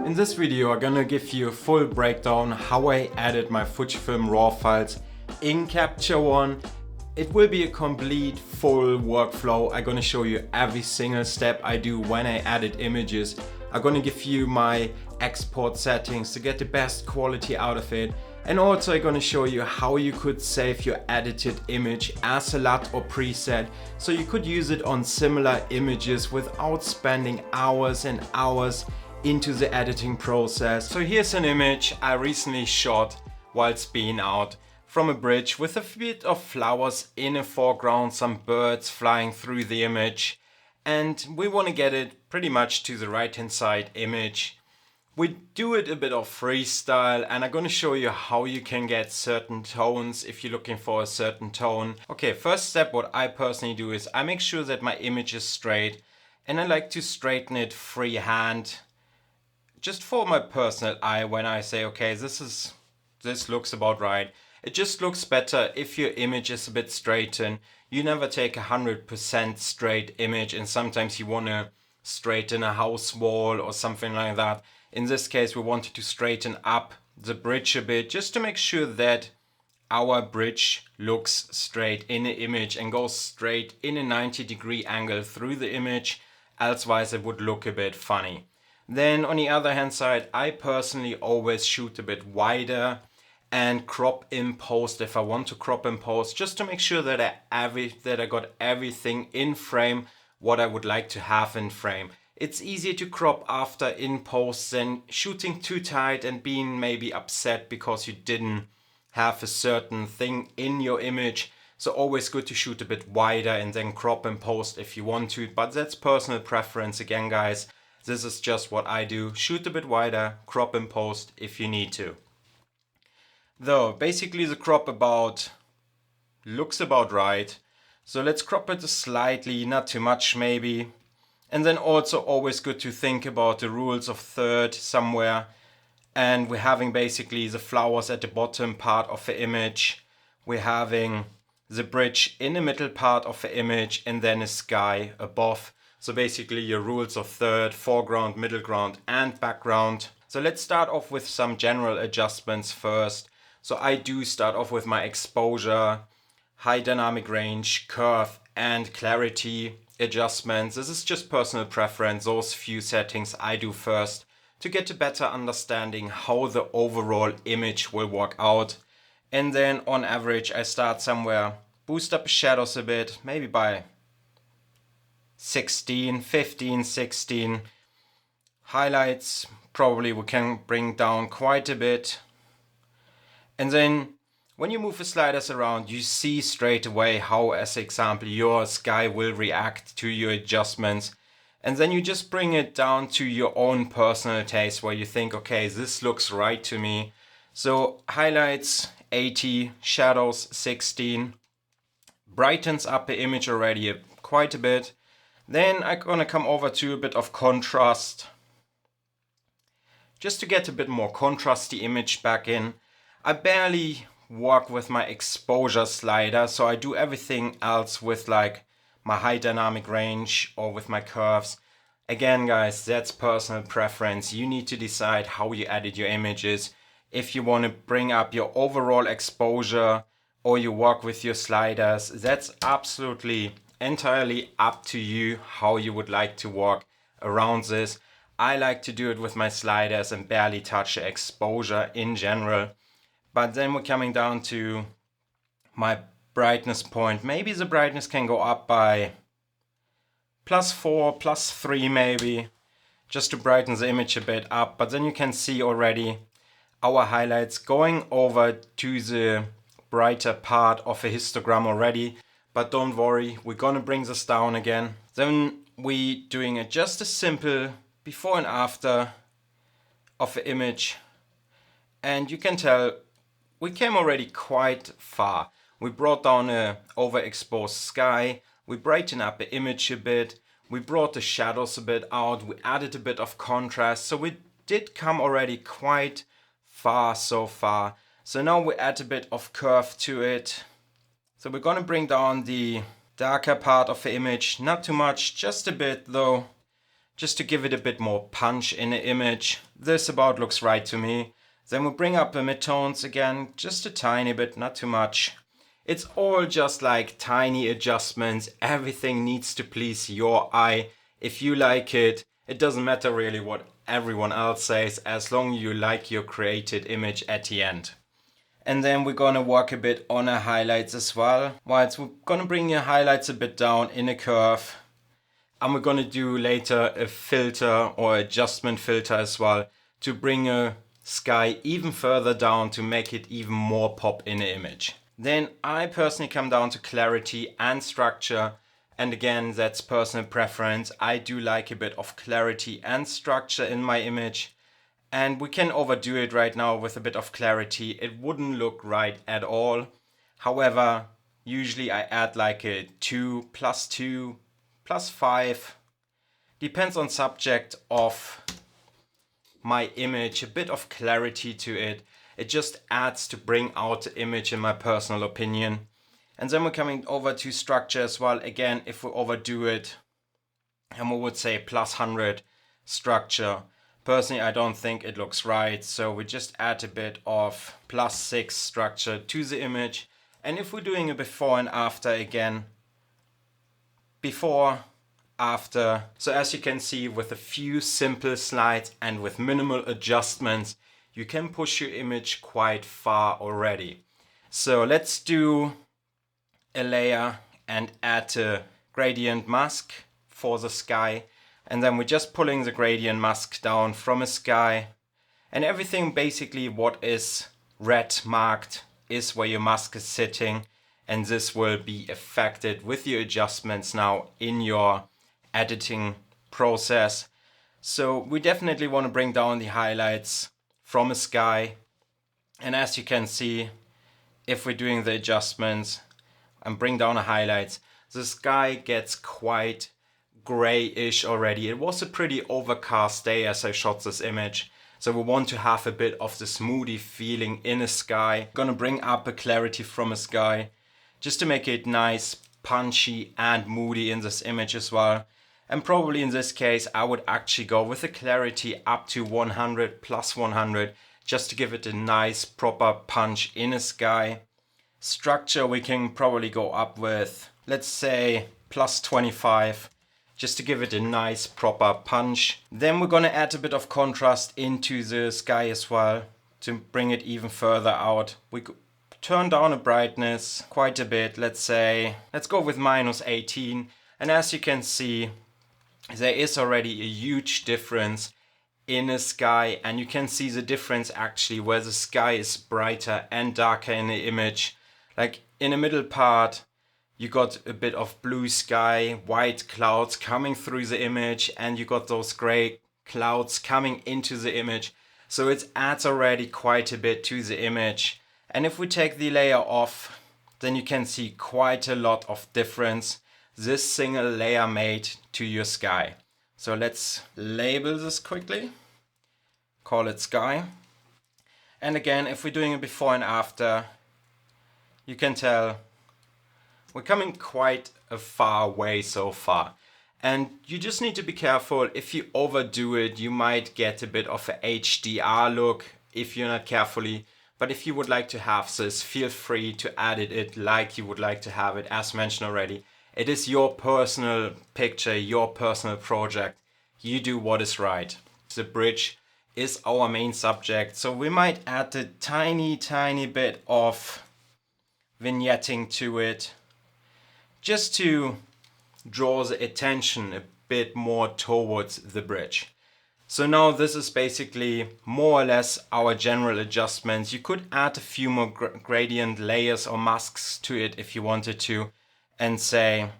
In this video I'm gonna give you a full breakdown how I added my Fujifilm RAW files in Capture One. It will be a complete full workflow. I'm gonna show you every single step I do when I edit images. I'm gonna give you my export settings to get the best quality out of it. And also I'm gonna show you how you could save your edited image as a LUT or preset, so you could use it on similar images without spending hours and hours into the editing process. So here's an image I recently shot whilst being out from a bridge with a bit of flowers in the foreground, some birds flying through the image, and we want to get it pretty much to the right hand side image. We do it a bit of freestyle, and I'm going to show you how you can get certain tones if you're looking for a certain tone. Okay, first step, what I personally do is I make sure that my image is straight, and I like to straighten it freehand just for my personal eye. When I say, okay, this looks about right. It just looks better if your image is a bit straightened. You never take 100% straight image, and sometimes you want to straighten a house wall or something like that. In this case, we wanted to straighten up the bridge a bit just to make sure that our bridge looks straight in the image and goes straight in a 90-degree angle through the image. Otherwise, it would look a bit funny. Then on the other hand side, I personally always shoot a bit wider and crop in post if I want to crop in post, just to make sure that I got everything in frame what I would like to have in frame. It's easier to crop after in post than shooting too tight and being maybe upset because you didn't have a certain thing in your image. So always good to shoot a bit wider and then crop in post if you want to, but that's personal preference again, guys. This is just what I do. Shoot a bit wider, crop in post if you need to. Though basically the crop looks about right. So let's crop it slightly, not too much maybe. And then also always good to think about the rules of third somewhere. And we're having basically the flowers at the bottom part of the image. We're having the bridge in the middle part of the image, and then a sky above. So basically your rules of third, foreground, middle ground and background. So let's start off with some general adjustments first. So I do start off with my exposure, high dynamic range, curve and clarity adjustments. This is just personal preference. Those few settings I do first to get a better understanding how the overall image will work out. And then on average I start somewhere, boost up the shadows a bit, maybe by 16, 15, 16. Highlights probably we can bring down quite a bit. And then when you move the sliders around, you see straight away how, as example, your sky will react to your adjustments. And then you just bring it down to your own personal taste where you think, okay, this looks right to me. So highlights 80, shadows 16, brightens up the image already quite a bit. Then I'm gonna come over to a bit of contrast, just to get a bit more contrasty image back in. I barely work with my exposure slider, so I do everything else with like my high dynamic range or with my curves. Again, guys, that's personal preference. You need to decide how you edit your images. If you want to bring up your overall exposure or you work with your sliders, that's absolutely entirely up to you how you would like to work around this. I like to do it with my sliders and barely touch the exposure in general. But then we're coming down to my brightness point. Maybe the brightness can go up by +4, +3 maybe, just to brighten the image a bit up. But then you can see already our highlights going over to the brighter part of the histogram already. But don't worry, we're gonna bring this down again. Then we doing just a simple before and after of the image. And you can tell we came already quite far. We brought down a overexposed sky, we brightened up the image a bit, we brought the shadows a bit out, we added a bit of contrast, so we did come already quite far so far. So now we add a bit of curve to it. So we're gonna bring down the darker part of the image, not too much, just a bit though, just to give it a bit more punch in the image. This about looks right to me. Then we'll bring up the midtones again, just a tiny bit, not too much. It's all just like tiny adjustments. Everything needs to please your eye. If you like it, it doesn't matter really what everyone else says, as long as you like your created image at the end. And then we're gonna work a bit on our highlights as well. We're gonna bring your highlights a bit down in a curve. And we're gonna do later a filter or adjustment filter as well to bring a sky even further down to make it even more pop in the image. Then I personally come down to clarity and structure. And again, that's personal preference. I do like a bit of clarity and structure in my image. And we can overdo it right now with a bit of clarity. It wouldn't look right at all. However, usually I add like a 2 plus 5. Depends on subject of my image, a bit of clarity to it. It just adds to bring out the image in my personal opinion. And then we're coming over to structure as well. Again, if we overdo it, and we would say plus 100 structure. Personally, I don't think it looks right. So we just add a bit of plus 6 structure to the image. And if we're doing a before and after again, before, after. So as you can see, with a few simple slides and with minimal adjustments, you can push your image quite far already. So let's do a layer and add a gradient mask for the sky. And then we're just pulling the gradient mask down from a sky. And everything basically what is red marked is where your mask is sitting. And this will be affected with your adjustments now in your editing process. So we definitely want to bring down the highlights from a sky. And as you can see, if we're doing the adjustments and bring down the highlights, the sky gets quite grayish already. It was a pretty overcast day as I shot this image. So we want to have a bit of the smoothie feeling in a sky. Gonna bring up a clarity from a sky just to make it nice, punchy and moody in this image as well. And probably in this case, I would actually go with a clarity up to 100 plus 100, just to give it a nice proper punch in a sky. Structure we can probably go up with, let's say plus 25, just to give it a nice proper punch. Then we're gonna add a bit of contrast into the sky as well to bring it even further out. We could turn down the brightness quite a bit, let's go with minus 18. And as you can see, there is already a huge difference in a sky, and you can see the difference actually where the sky is brighter and darker in the image. Like in the middle part, you got a bit of blue sky, white clouds coming through the image, and you got those gray clouds coming into the image. So it adds already quite a bit to the image. And if we take the layer off, then you can see quite a lot of difference this single layer made to your sky. So let's label this quickly, call it sky. And again, if we're doing a before and after, you can tell we're coming quite a far way so far. And you just need to be careful. If you overdo it, you might get a bit of a HDR look if you're not carefully. But if you would like to have this, feel free to edit it like you would like to have it, as mentioned already. It is your personal picture, your personal project. You do what is right. The bridge is our main subject, so we might add a tiny bit of vignetting to it, just to draw the attention a bit more towards the bridge. So now this is basically more or less our general adjustments. You could add a few more gradient layers or masks to it if you wanted to, and say,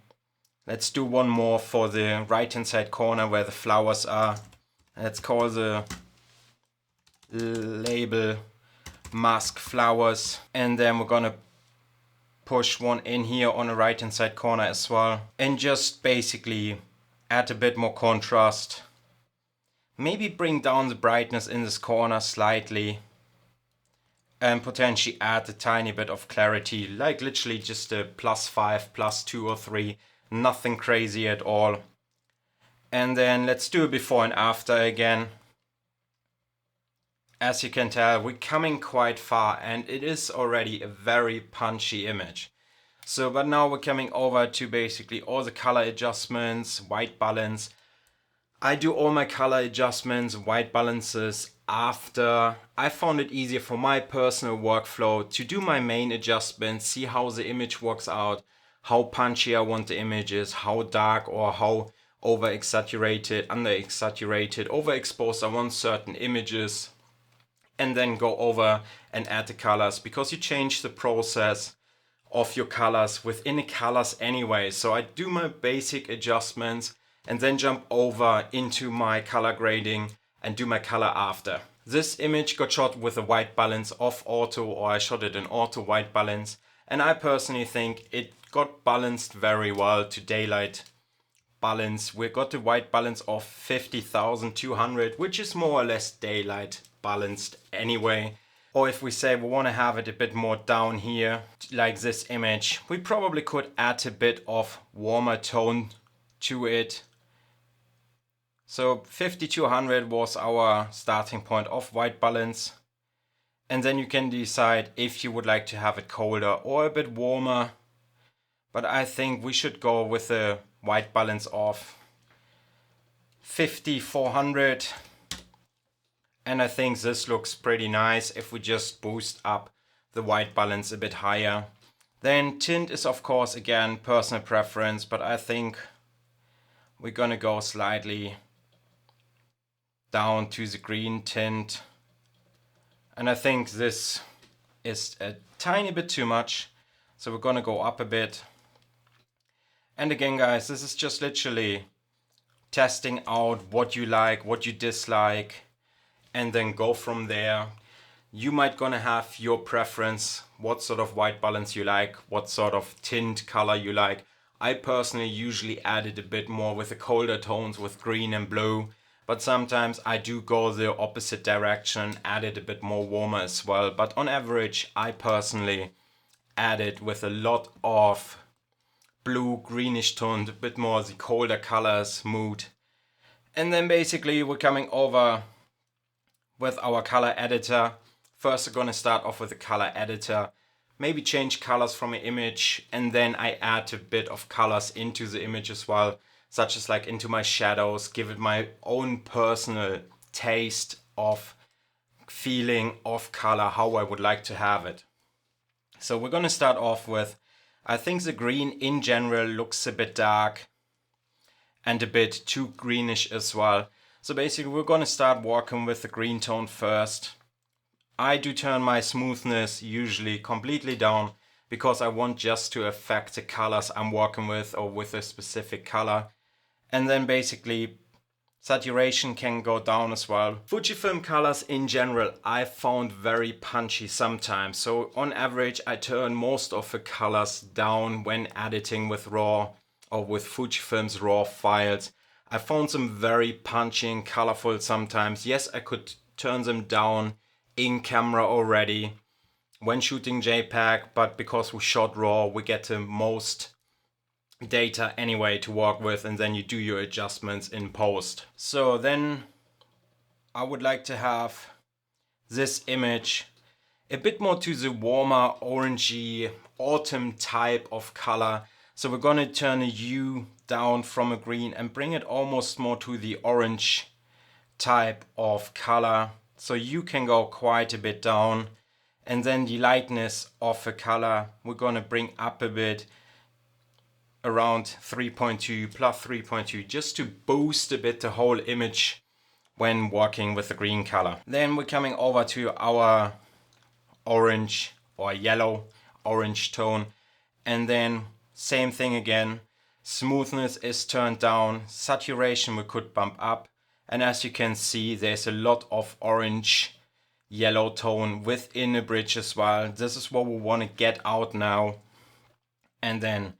let's do one more for the right hand side corner where the flowers are. Let's call the label mask flowers, and then we're gonna push one in here on the right hand side corner as well, and just basically add a bit more contrast. Maybe bring down the brightness in this corner slightly, and potentially add a tiny bit of clarity, like literally just a +5, +2 or 3, nothing crazy at all. And then let's do a before and after again. As you can tell, we're coming quite far and it is already a very punchy image. So, but now we're coming over to basically all the color adjustments, white balance. I do all my color adjustments, white balances after. I found it easier for my personal workflow to do my main adjustments, see how the image works out, how punchy I want the image is, how dark or how over exaggerated, under exaggerated, overexposed I want certain images, and then go over and add the colors, because you change the process of your colors within the colors anyway. So I do my basic adjustments and then jump over into my color grading and do my color after. This image got shot with a white balance off auto, or I shot it in auto white balance, and I personally think it got balanced very well to daylight balance. We got the white balance of 50,200, which is more or less daylight balanced anyway. Or if we say we want to have it a bit more down here, like this image, we probably could add a bit of warmer tone to it. So 5200 was our starting point of white balance. And then you can decide if you would like to have it colder or a bit warmer. But I think we should go with a white balance of 5400. And I think this looks pretty nice if we just boost up the white balance a bit higher. Then tint is of course again personal preference, but I think we're gonna go slightly down to the green tint. And I think this is a tiny bit too much, so we're gonna go up a bit. And again guys, this is just literally testing out what you like, what you dislike, and then go from there. You might gonna have your preference, what sort of white balance you like, what sort of tint color you like. I personally usually add it a bit more with the colder tones with green and blue, but sometimes I do go the opposite direction, add it a bit more warmer as well. But on average, I personally add it with a lot of blue, greenish toned, a bit more the colder colors mood. And then basically we're coming over with our color editor. First we're gonna start off with the color editor, maybe change colors from an image, and then I add a bit of colors into the image as well, such as like into my shadows, give it my own personal taste of feeling of color, how I would like to have it. So we're gonna start off with, I think the green in general looks a bit dark and a bit too greenish as well. So basically we're gonna start working with the green tone first. I do turn my smoothness usually completely down because I want just to affect the colors I'm working with or with a specific color. And then basically saturation can go down as well. Fujifilm colors in general I found very punchy sometimes. So on average I turn most of the colors down when editing with RAW or with Fujifilm's RAW files. I found them very punchy and colorful sometimes. Yes, I could turn them down in camera already when shooting JPEG, but because we shot RAW, we get the most data anyway to work with, and then you do your adjustments in post. So then I would like to have this image a bit more to the warmer orangey autumn type of color. So we're gonna turn a hue down from a green and bring it almost more to the orange type of color. So you can go quite a bit down. And then the lightness of the color we're gonna bring up a bit, around 3.2 plus 3.2, just to boost a bit the whole image when working with the green color. Then we're coming over to our orange or yellow orange tone, and then same thing again, smoothness is turned down, saturation we could bump up, and as you can see there's a lot of orange yellow tone within the bridge as well. This is what we want to get out now. And then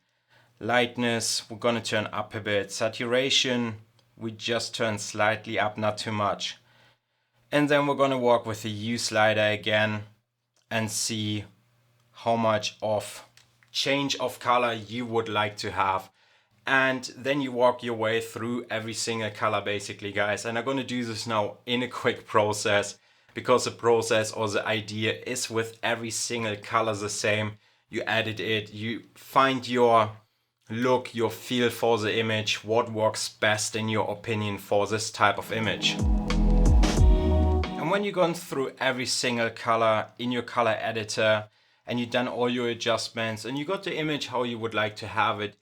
lightness we're gonna turn up a bit, saturation we just turn slightly up, not too much. And then we're gonna work with the hue slider again and see how much of change of color you would like to have. And then you walk your way through every single color basically, guys. And I'm gonna do this now in a quick process because the process or the idea is with every single color the same. You edit it, you find your look, your feel for the image, what works best in your opinion for this type of image. And when you've gone through every single color in your color editor and you've done all your adjustments and you got the image how you would like to have it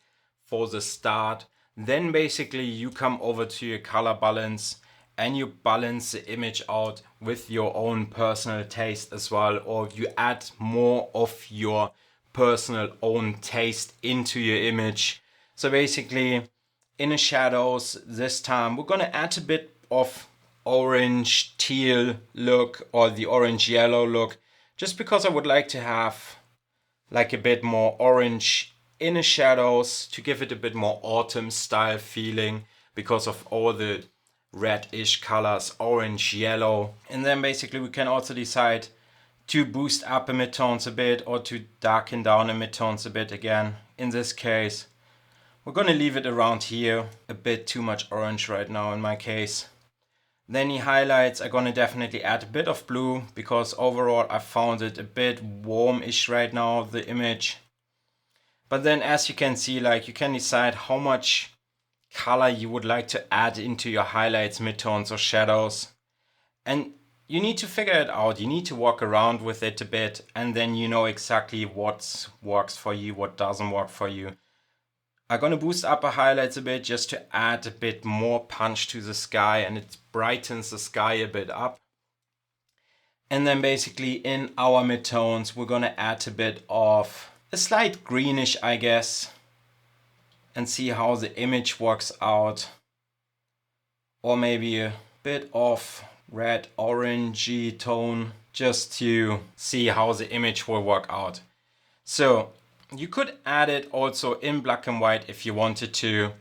for the start, then basically you come over to your color balance and you balance the image out with your own personal taste as well, or you add more of your personal own taste into your image. So basically in the shadows this time we're gonna add a bit of orange teal look or the orange yellow look, just because I would like to have like a bit more orange in the shadows to give it a bit more autumn style feeling because of all the reddish colors, orange, yellow. And then basically we can also decide to boost up the midtones a bit or to darken down the midtones a bit again. In this case, we're gonna leave it around here, a bit too much orange right now in my case. Then the highlights, I'm gonna definitely add a bit of blue because overall I found it a bit warmish right now, the image. But then as you can see, like you can decide how much color you would like to add into your highlights, midtones or shadows. And you need to figure it out. You need to walk around with it a bit and then you know exactly what works for you, what doesn't work for you. I'm gonna boost up the highlights a bit just to add a bit more punch to the sky, and it brightens the sky a bit up. And then basically in our midtones, we're gonna add a bit of a slight greenish, I guess, and see how the image works out. Or maybe a bit of red orangey tone just to see how the image will work out. So you could add it also in black and white if you wanted to,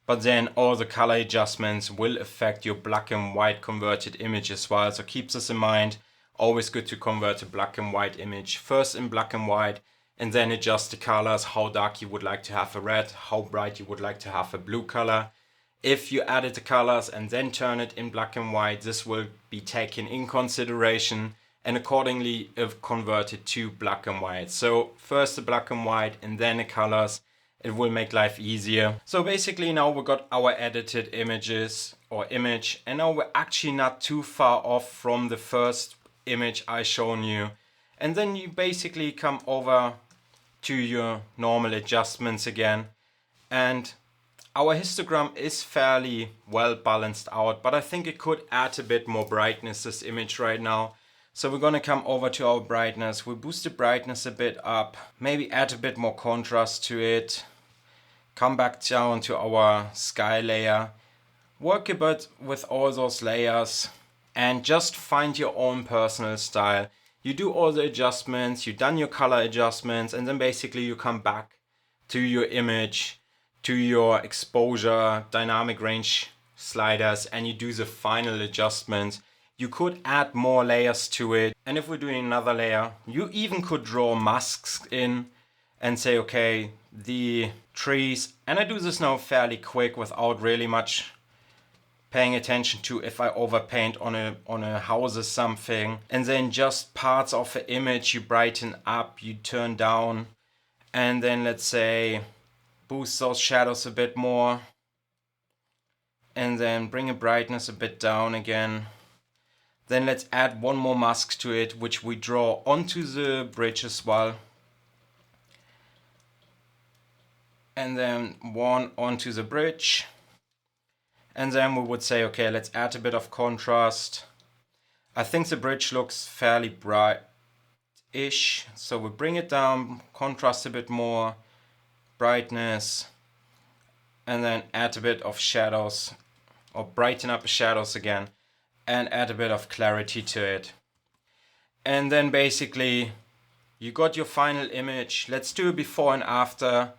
but then all the color adjustments will affect your black and white converted image as well. So keep this in mind. Always good to convert a black and white image first in black and white and then adjust the colors, how dark you would like to have a red, how bright you would like to have a blue color. If you added the colors and then turn it in black and white, this will be taken in consideration and accordingly converted to black and white. So first the black and white and then the colors. It will make life easier. So basically now we got our edited images or image, and now we're actually not too far off from the first image I shown you. And then you basically come over to your normal adjustments again, and our histogram is fairly well balanced out, but I think it could add a bit more brightness, this image right now. So we're gonna come over to our brightness. We'll boost the brightness a bit up, maybe add a bit more contrast to it. Come back down to our sky layer. Work a bit with all those layers and just find your own personal style. You do all the adjustments, you've done your color adjustments, and then basically you come back to your image, to your exposure, dynamic range sliders, and you do the final adjustments. You could add more layers to it. And if we're doing another layer, you even could draw masks in and say, okay, the trees, and I do this now fairly quick without really much paying attention to if I overpaint on a house or something. And then just parts of the image you brighten up, you turn down, and then let's say boost those shadows a bit more, and then bring a brightness a bit down again. Then let's add one more mask to it, which we draw onto the bridge as well. And then one onto the bridge. And then we would say, okay, let's add a bit of contrast. I think the bridge looks fairly bright-ish. So we bring it down, contrast a bit more, brightness, and then add a bit of shadows, or brighten up the shadows again, and add a bit of clarity to it. And then basically you got your final image. Let's do a before and after.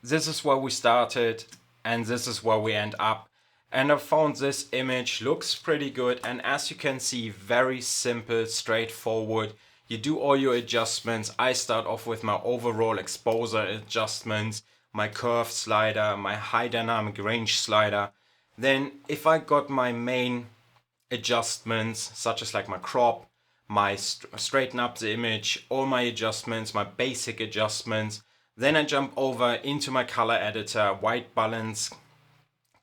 This is where we started and this is where we end up. And I found this image looks pretty good, and as you can see, very simple, straightforward. You do all your adjustments. I start off with my overall exposure adjustments, my curve slider, my high dynamic range slider. Then if I got my main adjustments such as like my crop, my straighten up the image, all my adjustments, my basic adjustments. Then I jump over into my color editor, white balance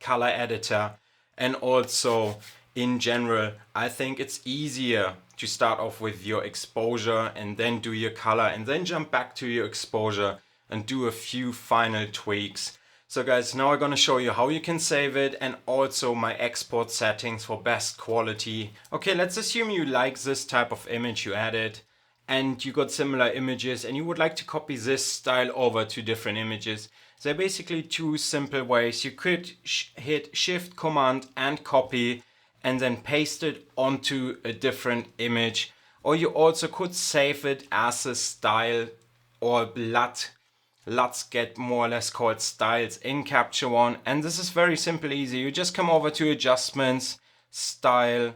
color editor, and also in general I think it's easier to start off with your exposure and then do your color and then jump back to your exposure and do a few final tweaks. So guys, now I'm gonna show you how you can save it and also my export settings for best quality. Okay, let's assume you like this type of image you added and you got similar images and you would like to copy this style over to different images. There are basically two simple ways. You could hit Shift, Command and copy and then paste it onto a different image, or you also could save it as a style or LUT. LUTs get more or less called styles in Capture One, and this is very simple, easy. You just come over to Adjustments, Style,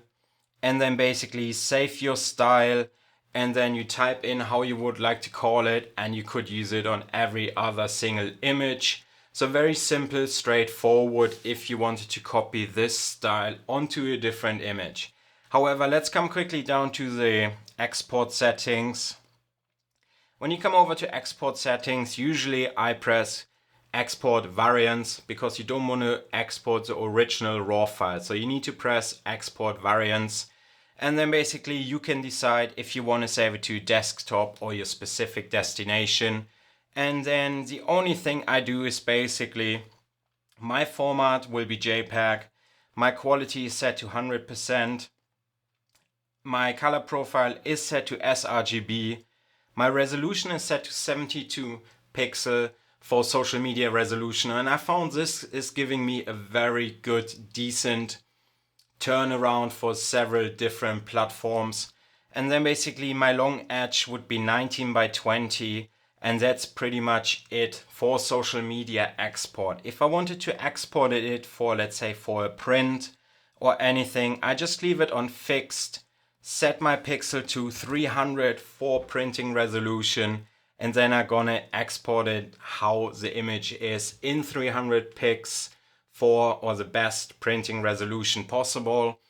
and then basically save your style, and then you type in how you would like to call it, and you could use it on every other single image. So very simple, straightforward if you wanted to copy this style onto a different image. However, let's come quickly down to the export settings. When you come over to export settings, usually I press export variants because you don't want to export the original RAW file. So you need to press export variants, and then basically you can decide if you want to save it to desktop or your specific destination. And then the only thing I do is basically my format will be JPEG, my quality is set to 100%, my color profile is set to sRGB, my resolution is set to 72 pixel for social media resolution, and I found this is giving me a very good, decent turnaround for several different platforms. And then basically my long edge would be 19 by 20, and that's pretty much it for social media export. If I wanted to export it for, let's say, for a print or anything, I just leave it on fixed, set my pixel to 300 for printing resolution, and then I'm gonna export it how the image is in 300 pix for or the best printing resolution possible.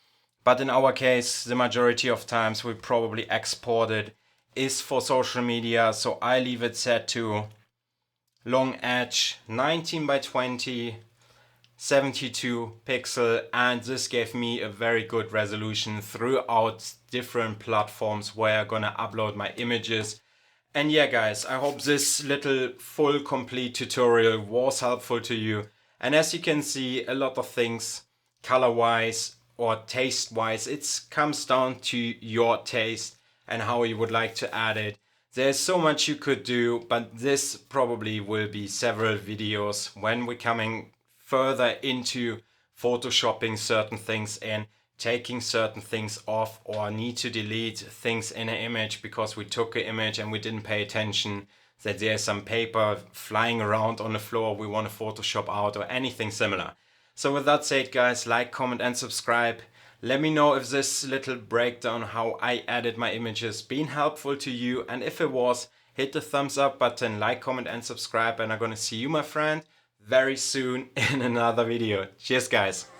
But in our case, the majority of times we probably export it is for social media, so I leave it set to long edge 19 by 20, 72 pixel, and this gave me a very good resolution throughout different platforms where I'm gonna upload my images. And yeah guys, I hope this little full complete tutorial was helpful to you. And as you can see, a lot of things color wise or taste wise, it comes down to your taste and how you would like to add it. There's so much you could do, but this probably will be several videos when we're coming further into photoshopping certain things and taking certain things off, or need to delete things in an image because we took an image and we didn't pay attention that there's some paper flying around on the floor we want to Photoshop out, or anything similar. So with that said guys, like, comment and subscribe. Let me know if this little breakdown how I added my images been helpful to you, and if it was, hit the thumbs up button, like, comment and subscribe, and I'm gonna see you, my friend, very soon in another video. Cheers guys.